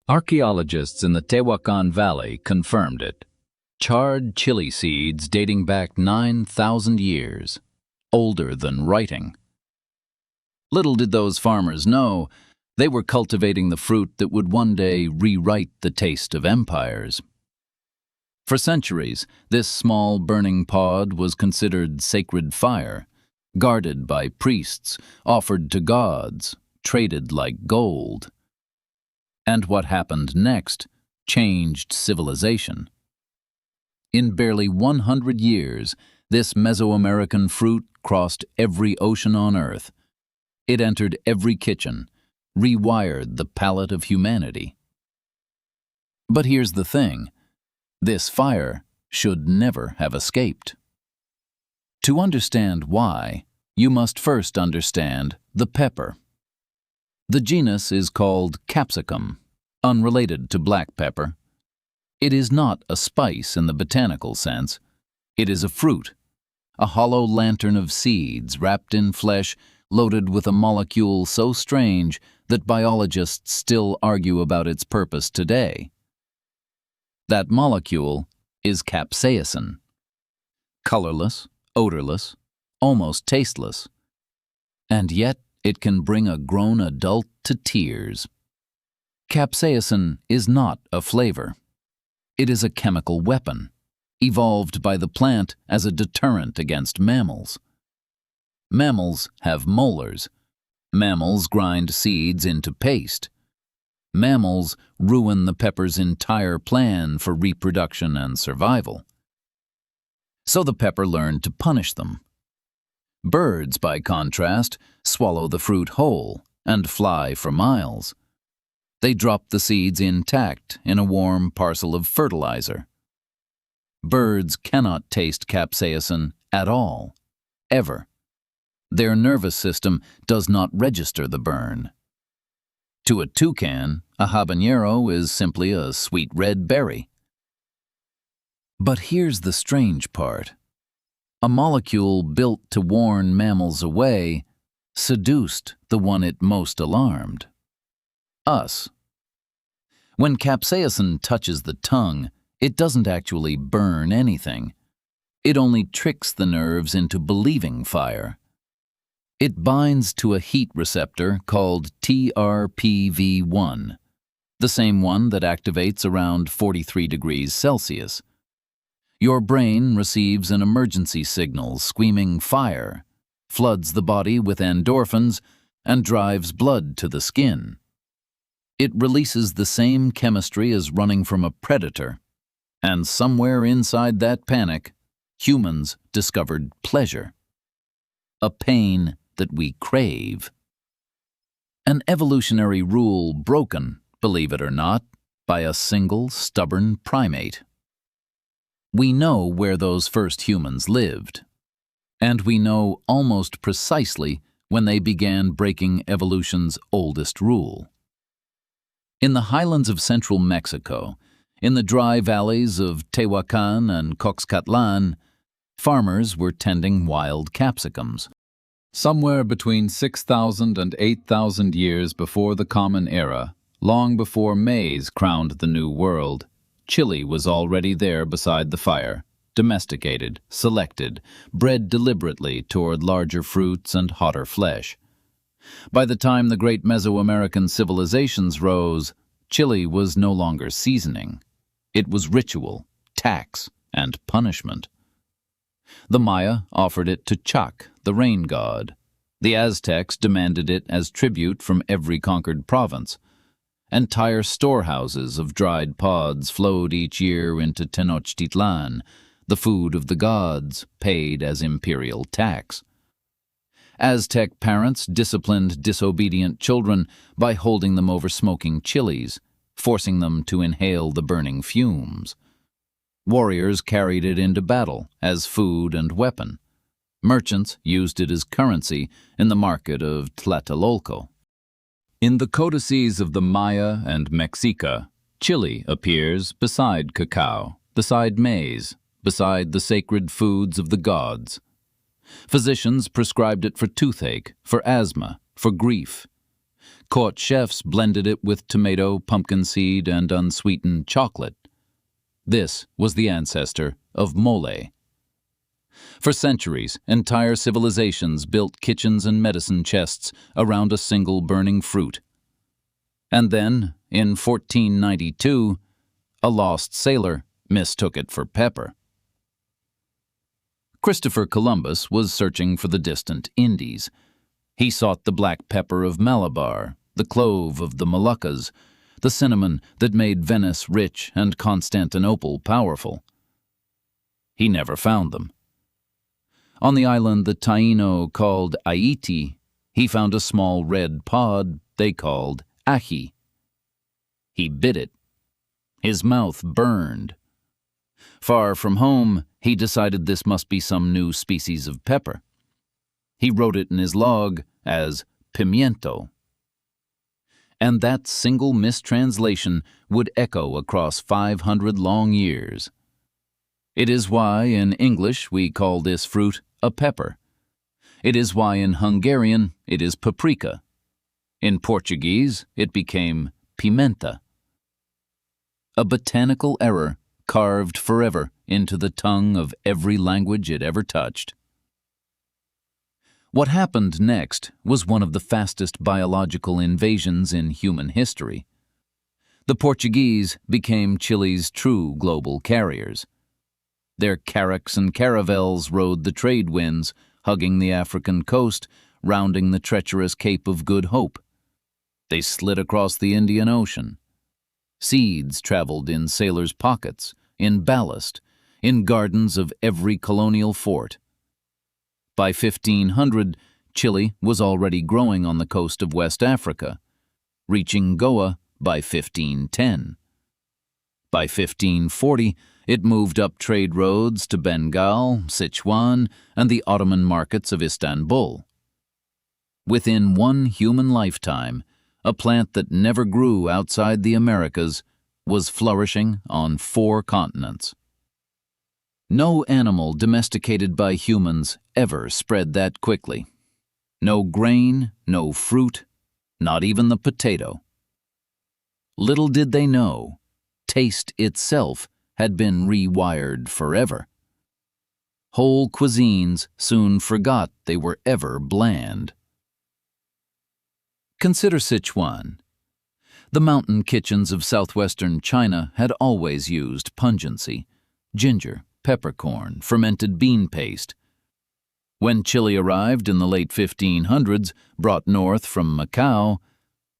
Archaeologists in the Tehuacán Valley confirmed it. Charred chili seeds dating back 9,000 years, older than writing. Little did those farmers know, they were cultivating the fruit that would one day rewrite the taste of empires. For centuries, this small burning pod was considered sacred fire, guarded by priests, offered to gods, traded like gold. And what happened next changed civilization. In barely 100 years, this Mesoamerican fruit crossed every ocean on Earth. It entered every kitchen, rewired the palate of humanity. But here's the thing. This fire should never have escaped. To understand why, you must first understand the pepper. The genus is called capsicum, unrelated to black pepper. It is not a spice in the botanical sense. It is a fruit, a hollow lantern of seeds wrapped in flesh, loaded with a molecule so strange that biologists still argue about its purpose today. That molecule is capsaicin. Colorless, odorless, almost tasteless. And yet it can bring a grown adult to tears. Capsaicin is not a flavor. It is a chemical weapon, evolved by the plant as a deterrent against mammals. Mammals have molars. Mammals grind seeds into paste. Mammals ruin the pepper's entire plan for reproduction and survival. So the pepper learned to punish them. Birds, by contrast, swallow the fruit whole and fly for miles. They drop the seeds intact in a warm parcel of fertilizer. Birds cannot taste capsaicin at all, ever. Their nervous system does not register the burn. To a toucan, a habanero is simply a sweet red berry. But here's the strange part. A molecule built to warn mammals away seduced the one it most alarmed. Us. When capsaicin touches the tongue, it doesn't actually burn anything. It only tricks the nerves into believing fire. It binds to a heat receptor called TRPV1, the same one that activates around 43 degrees Celsius. Your brain receives an emergency signal screaming fire, floods the body with endorphins, and drives blood to the skin. It releases the same chemistry as running from a predator, and somewhere inside that panic, humans discovered pleasure. A pain that we crave. An evolutionary rule broken, believe it or not, by a single stubborn primate. We know where those first humans lived, and we know almost precisely when they began breaking evolution's oldest rule. In the highlands of central Mexico, in the dry valleys of Tehuacán and Tenochtitlán, farmers were tending wild capsicums. Somewhere between 6,000 and 8,000 years before the Common Era, long before maize crowned the New World, chili was already there beside the fire, domesticated, selected, bred deliberately toward larger fruits and hotter flesh. By the time the great Mesoamerican civilizations rose, chili was no longer seasoning. It was ritual, tax, and punishment. The Maya offered it to Chac, the rain god. The Aztecs demanded it as tribute from every conquered province. Entire storehouses of dried pods flowed each year into Tenochtitlán, the food of the gods, paid as imperial tax. Aztec parents disciplined disobedient children by holding them over smoking chilies, forcing them to inhale the burning fumes. Warriors carried it into battle as food and weapon. Merchants used it as currency in the market of Tlatelolco. In the codices of the Maya and Mexica, chili appears beside cacao, beside maize, beside the sacred foods of the gods. Physicians prescribed it for toothache, for asthma, for grief. Court chefs blended it with tomato, pumpkin seed, and unsweetened chocolate. This was the ancestor of mole. For centuries, entire civilizations built kitchens and medicine chests around a single burning fruit. And then, in 1492, a lost sailor mistook it for pepper. Christopher Columbus was searching for the distant Indies. He sought the black pepper of Malabar, the clove of the Moluccas, the cinnamon that made Venice rich and Constantinople powerful. He never found them. On the island the Taíno called Haiti, he found a small red pod they called ají. He bit it. His mouth burned. Far from home, he decided this must be some new species of pepper. He wrote it in his log as pimiento. And that single mistranslation would echo across 500 long years. It is why in English we call this fruit a pepper. It is why in Hungarian it is paprika. In Portuguese it became pimenta. A botanical error carved forever into the tongue of every language it ever touched. What happened next was one of the fastest biological invasions in human history. The Portuguese became Chile's true global carriers. Their carracks and caravels rode the trade winds, hugging the African coast, rounding the treacherous Cape of Good Hope. They slid across the Indian Ocean. Seeds traveled in sailors' pockets, in ballast, in gardens of every colonial fort. By 1500, Chile was already growing on the coast of West Africa, reaching Goa by 1510. By 1540, it moved up trade roads to Bengal, Sichuan, and the Ottoman markets of Istanbul. Within one human lifetime, a plant that never grew outside the Americas was flourishing on 4 continents. No animal domesticated by humans ever spread that quickly. No grain, no fruit, not even the potato. Little did they know, taste itself had been rewired forever. Whole cuisines soon forgot they were ever bland. Consider Sichuan. The mountain kitchens of southwestern China had always used pungency, ginger, peppercorn, fermented bean paste. When chili arrived in the late 1500s, brought north from Macau,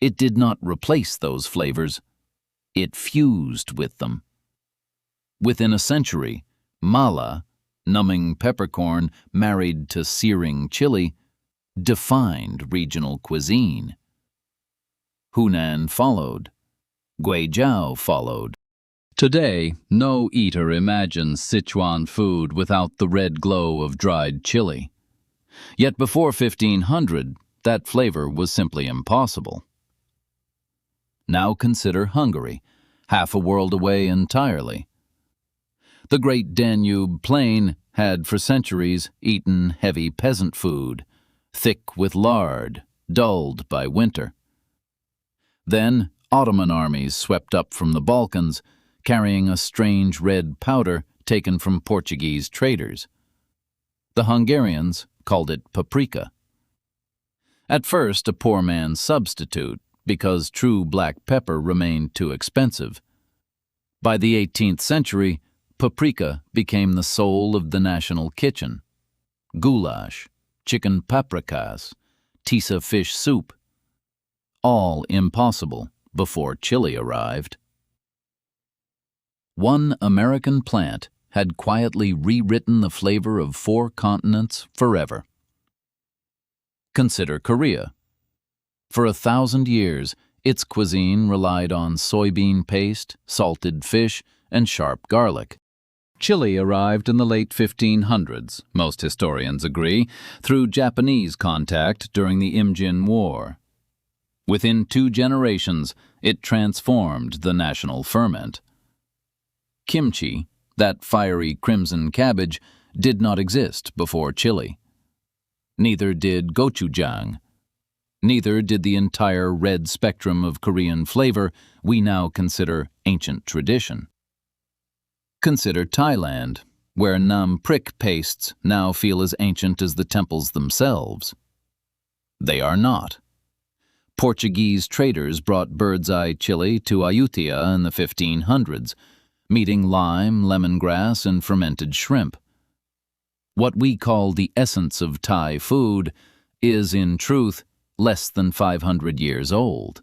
it did not replace those flavors. It fused with them. Within a century, mala, numbing peppercorn married to searing chili, defined regional cuisine. Hunan followed. Guizhou followed. Today, no eater imagines Sichuan food without the red glow of dried chili. Yet before 1500, that flavor was simply impossible. Now consider Hungary, half a world away entirely. The great Danube plain had for centuries eaten heavy peasant food, thick with lard, dulled by winter. Then Ottoman armies swept up from the Balkans, carrying a strange red powder taken from Portuguese traders. The Hungarians called it paprika. At first a poor man's substitute, because true black pepper remained too expensive. By the 18th century, paprika became the soul of the national kitchen. Goulash, chicken paprikas, tisa fish soup. All impossible before chili arrived. One American plant had quietly rewritten the flavor of 4 continents forever. Consider Korea. For 1,000 years, its cuisine relied on soybean paste, salted fish, and sharp garlic. Chili arrived in the late 1500s, most historians agree, through Japanese contact during the Imjin War. Within 2 generations, it transformed the national ferment. Kimchi, that fiery crimson cabbage, did not exist before chili. Neither did gochujang. Neither did the entire red spectrum of Korean flavor we now consider ancient tradition. Consider Thailand, where nam prick pastes now feel as ancient as the temples themselves. They are not. Portuguese traders brought bird's-eye chili to Ayutthaya in the 1500s, meeting lime, lemongrass, and fermented shrimp. What we call the essence of Thai food is, in truth, less than 500 years old.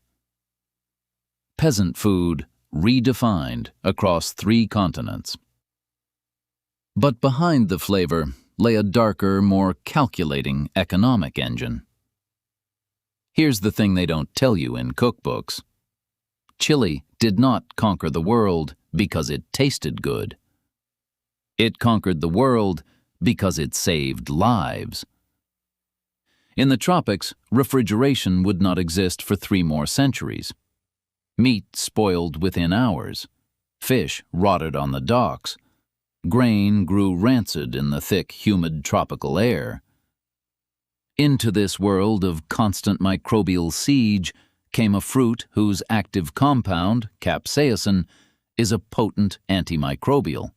Peasant food redefined across 3 continents. But behind the flavor lay a darker, more calculating economic engine. Here's the thing they don't tell you in cookbooks. Chili did not conquer the world because it tasted good. It conquered the world because it saved lives. In the tropics, refrigeration would not exist for 3 more centuries. Meat spoiled within hours. Fish rotted on the docks. Grain grew rancid in the thick, humid tropical air. Into this world of constant microbial siege came a fruit whose active compound, capsaicin, is a potent antimicrobial.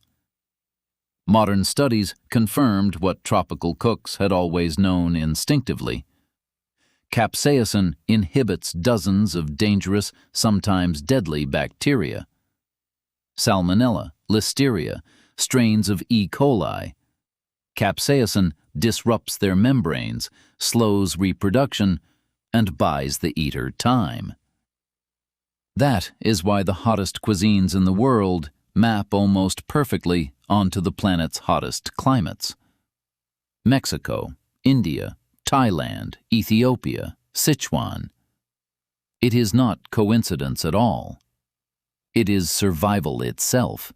Modern studies confirmed what tropical cooks had always known instinctively. Capsaicin inhibits dozens of dangerous, sometimes deadly bacteria. Salmonella, Listeria, strains of E. coli. Capsaicin disrupts their membranes, slows reproduction, and buys the eater time. That is why the hottest cuisines in the world map almost perfectly onto the planet's hottest climates. Mexico, India, Thailand, Ethiopia, Sichuan. It is not coincidence at all. It is survival itself.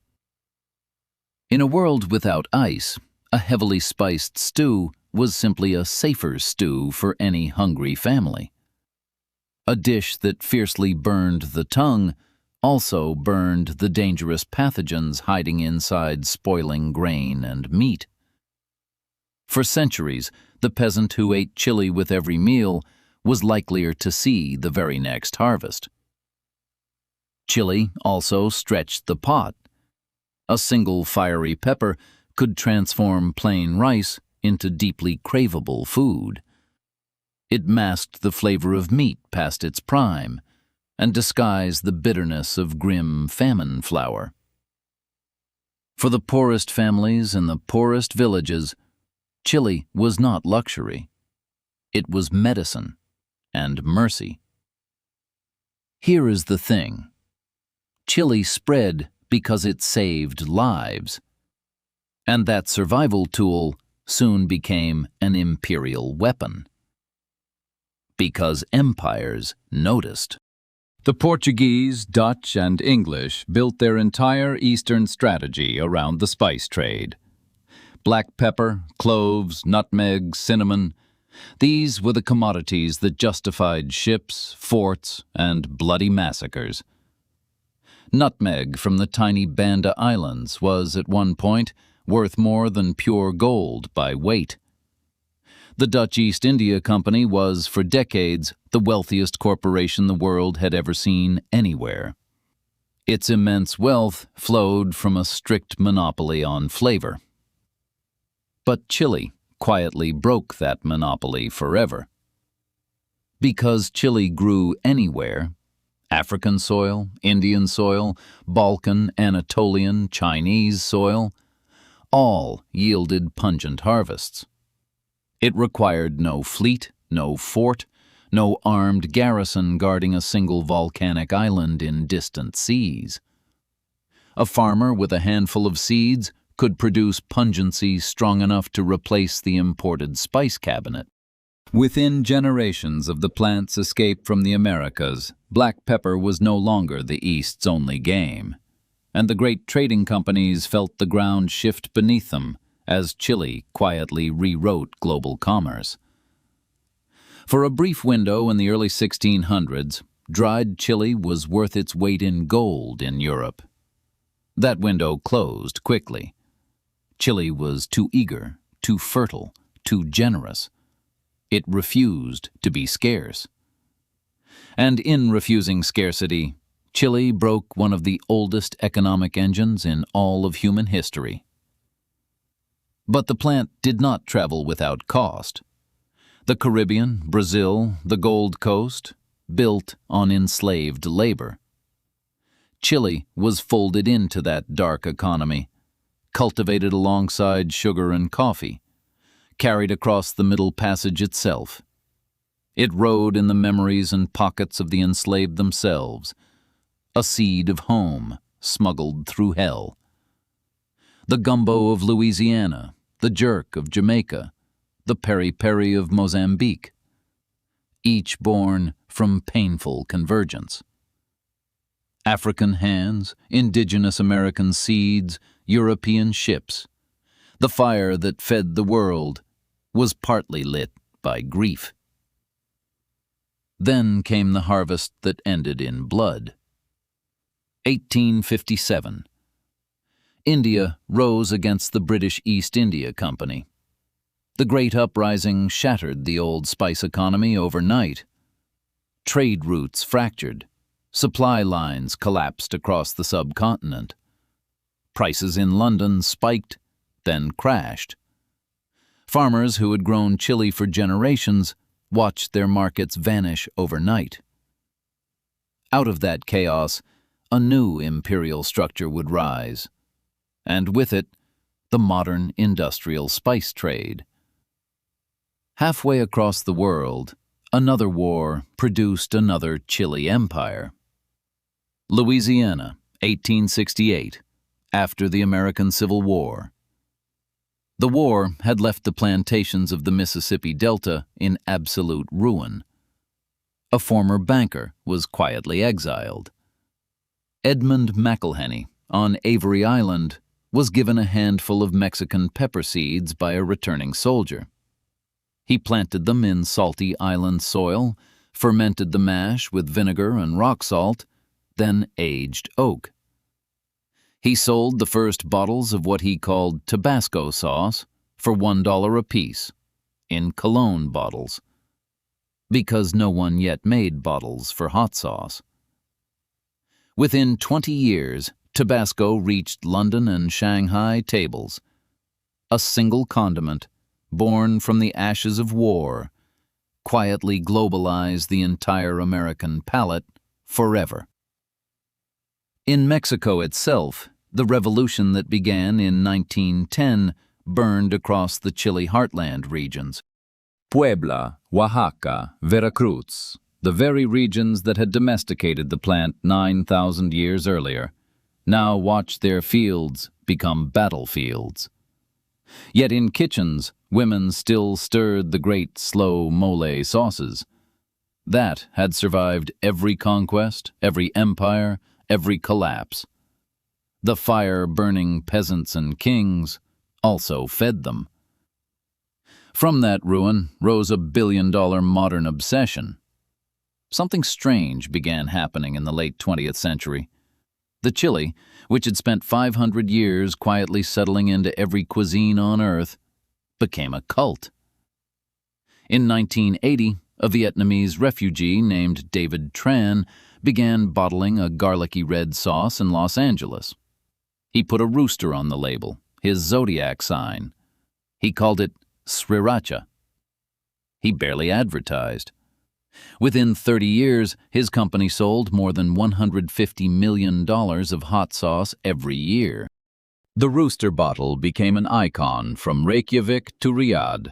In a world without ice, a heavily spiced stew was simply a safer stew for any hungry family. A dish that fiercely burned the tongue also burned the dangerous pathogens hiding inside spoiling grain and meat. For centuries, the peasant who ate chili with every meal was likelier to see the very next harvest. Chili also stretched the pot. A single fiery pepper could transform plain rice into deeply craveable food. It masked the flavor of meat past its prime and disguised the bitterness of grim famine flour. For the poorest families in the poorest villages, chili was not luxury. It was medicine and mercy. Here is the thing. Chili spread because it saved lives. And that survival tool soon became an imperial weapon. Because empires noticed. The Portuguese, Dutch, and English built their entire eastern strategy around the spice trade. Black pepper, cloves, nutmeg, cinnamon, these were the commodities that justified ships, forts, and bloody massacres. Nutmeg from the tiny Banda Islands was, at one point, worth more than pure gold by weight. The Dutch East India Company was, for decades, the wealthiest corporation the world had ever seen anywhere. Its immense wealth flowed from a strict monopoly on flavor. But chili quietly broke that monopoly forever. Because chili grew anywhere, African soil, Indian soil, Balkan, Anatolian, Chinese soil, all yielded pungent harvests. It required no fleet, no fort, no armed garrison guarding a single volcanic island in distant seas. A farmer with a handful of seeds could produce pungency strong enough to replace the imported spice cabinet. Within generations of the plant's escape from the Americas, black pepper was no longer the East's only game, and the great trading companies felt the ground shift beneath them as chili quietly rewrote global commerce. For a brief window in the early 1600s, dried chili was worth its weight in gold in Europe. That window closed quickly. Chili was too eager, too fertile, too generous. It refused to be scarce. And in refusing scarcity, Chile broke one of the oldest economic engines in all of human history. But the plant did not travel without cost. The Caribbean, Brazil, the Gold Coast, built on enslaved labor. Chile was folded into that dark economy, cultivated alongside sugar and coffee, carried across the Middle Passage itself. It rode in the memories and pockets of the enslaved themselves, a seed of home smuggled through hell. The gumbo of Louisiana, the jerk of Jamaica, the peri-peri of Mozambique, each born from painful convergence. African hands, indigenous American seeds, European ships. The fire that fed the world was partly lit by grief. Then came the harvest that ended in blood. 1857. India rose against the British East India Company. The Great Uprising shattered the old spice economy overnight. Trade routes fractured. Supply lines collapsed across the subcontinent. Prices in London spiked, then crashed. Farmers who had grown chili for generations watched their markets vanish overnight. Out of that chaos, a new imperial structure would rise, and with it, the modern industrial spice trade. Halfway across the world, another war produced another chili empire. Louisiana, 1868, after the American Civil War. The war had left the plantations of the Mississippi Delta in absolute ruin. A former banker was quietly exiled. Edmund McIlhenny, on Avery Island, was given a handful of Mexican pepper seeds by a returning soldier. He planted them in salty island soil, fermented the mash with vinegar and rock salt, then aged oak. He sold the first bottles of what he called Tabasco sauce for $1 apiece, in cologne bottles, because no one yet made bottles for hot sauce. Within 20 years, Tabasco reached London and Shanghai tables. A single condiment, born from the ashes of war, quietly globalized the entire American palate forever. In Mexico itself, the revolution that began in 1910 burned across the chili heartland regions. Puebla, Oaxaca, Veracruz, the very regions that had domesticated the plant 9,000 years earlier, now watched their fields become battlefields. Yet in kitchens, women still stirred the great slow mole sauces. That had survived every conquest, every empire, every collapse. The fire-burning peasants and kings also fed them. From that ruin rose a billion-dollar modern obsession. Something strange began happening in the late 20th century. The chili, which had spent 500 years quietly settling into every cuisine on Earth, became a cult. In 1980, a Vietnamese refugee named David Tran began bottling a garlicky red sauce in Los Angeles. He put a rooster on the label, his zodiac sign. He called it Sriracha. He barely advertised. Within 30 years, his company sold more than $150 million of hot sauce every year. The rooster bottle became an icon from Reykjavik to Riyadh.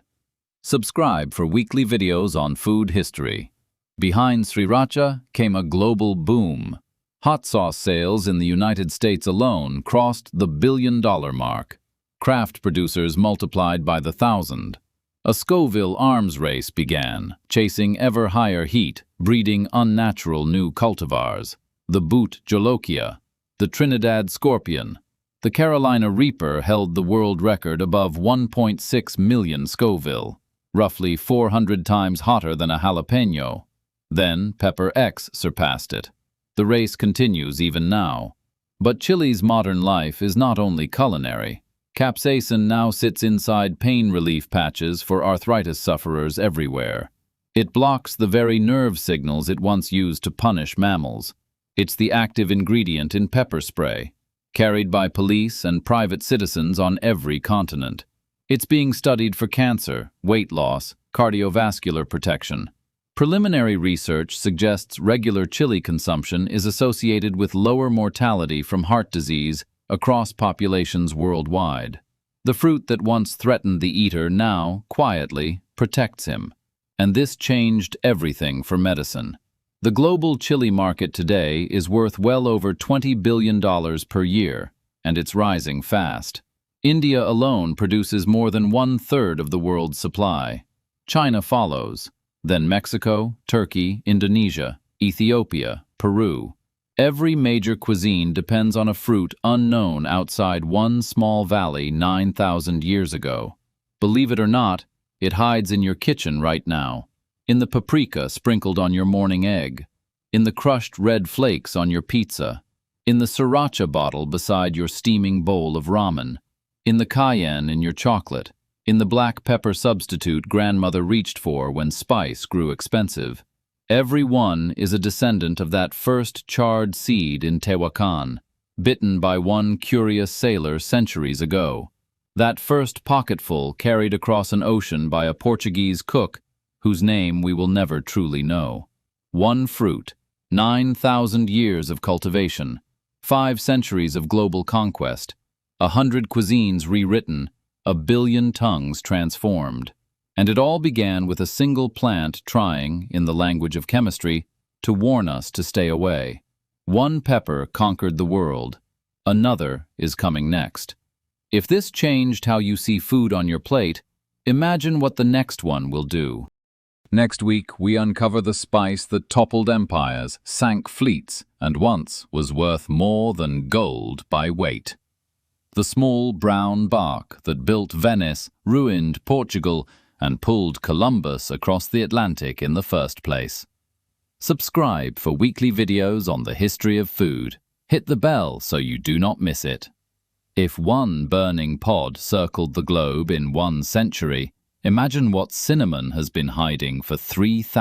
Subscribe for weekly videos on food history. Behind Sriracha came a global boom. Hot sauce sales in the United States alone crossed the billion-dollar mark. Craft producers multiplied by the thousand. A Scoville arms race began, chasing ever higher heat, breeding unnatural new cultivars. The Boot Jolokia, the Trinidad Scorpion, the Carolina Reaper held the world record above 1.6 million Scoville, roughly 400 times hotter than a jalapeno. Then Pepper X surpassed it. The race continues even now. But chili's modern life is not only culinary. Capsaicin now sits inside pain relief patches for arthritis sufferers everywhere. It blocks the very nerve signals it once used to punish mammals. It's the active ingredient in pepper spray, carried by police and private citizens on every continent. It's being studied for cancer, weight loss, cardiovascular protection. Preliminary research suggests regular chili consumption is associated with lower mortality from heart disease across populations worldwide. The fruit that once threatened the eater now, quietly, protects him. And this changed everything for medicine. The global chili market today is worth well over $20 billion per year, and it's rising fast. India alone produces more than 1/3 of the world's supply. China follows, then Mexico, Turkey, Indonesia, Ethiopia, Peru. Every major cuisine depends on a fruit unknown outside one small valley 9,000 years ago. Believe it or not, it hides in your kitchen right now, in the paprika sprinkled on your morning egg, in the crushed red flakes on your pizza, in the sriracha bottle beside your steaming bowl of ramen, in the cayenne in your chocolate, in the black pepper substitute grandmother reached for when spice grew expensive. Every one is a descendant of that first charred seed in Tehuacán, bitten by one curious sailor centuries ago. That first pocketful carried across an ocean by a Portuguese cook whose name we will never truly know. One fruit, 9,000 years of cultivation, 5 centuries of global conquest, 100 cuisines rewritten, 1 billion tongues transformed. And it all began with a single plant trying, in the language of chemistry, to warn us to stay away. One pepper conquered the world. Another is coming next. If this changed how you see food on your plate, imagine what the next one will do. Next week, we uncover the spice that toppled empires, sank fleets, and once was worth more than gold by weight. The small brown bark that built Venice, ruined Portugal, and pulled Columbus across the Atlantic in the first place. Subscribe for weekly videos on the history of food. Hit the bell so you do not miss it. If one burning pod circled the globe in 1 century, imagine what cinnamon has been hiding for 3,000.